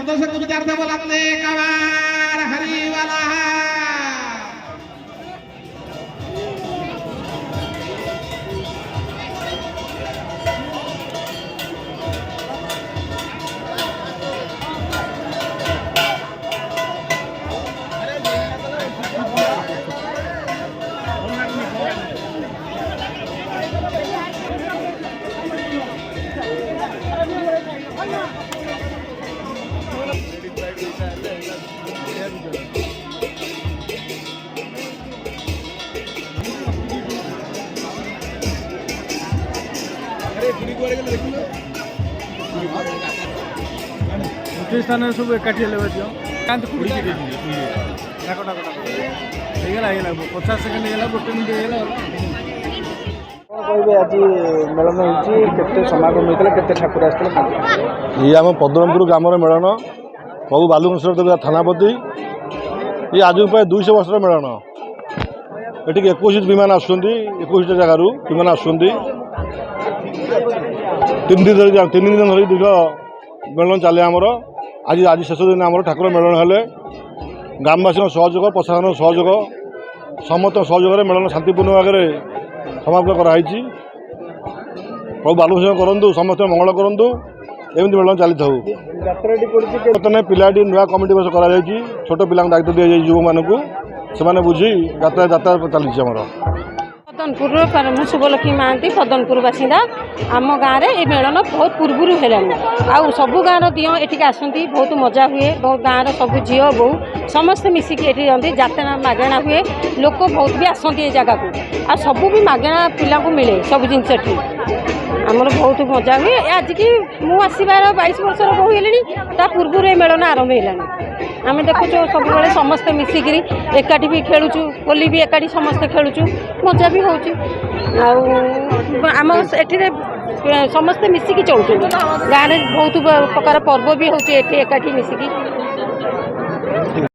दर्शक विद्यार्थी बोलातले कवार हरिवाला स्थान सब एकाठी पचास सेकेंड गोटे मिनट आज मेलन होते समागम होता है ठाकुर आसते ये आम पद्मपुर ग्राम मेलन प्रभु बालुकेश्वर देव थानापति ये आज प्राय 200 वर्ष मेलन ये 21 विमान आसुँच 21 जगार विमान आसुँच 3 दिन धरी दीर्घ मेलन चले आमर आज आज शेष दिन आम ठाकुर मेलन हेले ग्रामवासी सहयोग प्रशासन सहयोग समस्त सहयोग मेलन शांतिपूर्ण भाग में समाप्त कराई प्रभु बालुकेश्वर करूँ समस्त मंगल करूँ एमती मेलन चली था बर्तमान पिलाटी नुआ कमिटी बस कर छोट पिला दायित्व दी जाए युवा मानक से बुझी यात्रा चली आमर पदनपुर मु शुभलक्ष्मी महांती पदनपुर बासिंदा आम गाँव में ये मेलन बहुत पूर्वर है सबू गाँव दिह ये आसती बहुत मजा हुए बहुत गाँव सब झी बो समस्ते मिसिकी ये जात्रा मगणा हुए लोक बहुत भी आसती जगह को आ सबू भी मगणा पिला मिले सब जिनस आमर बहुत मजा हुए आज की मुसबार 22 वर्ष बहु है पूर्व ये मेलन आरंभ है आम देखु सब समस्ते मिसिकी एकाठी भी खेलुचु होली भी एकाठी समस्ते खेलुचु मजा भी होम एठे समस्ते मिसिकी चलुचु गाँव में बहुत प्रकार पर्व भी होती एकाठी मिसिकी।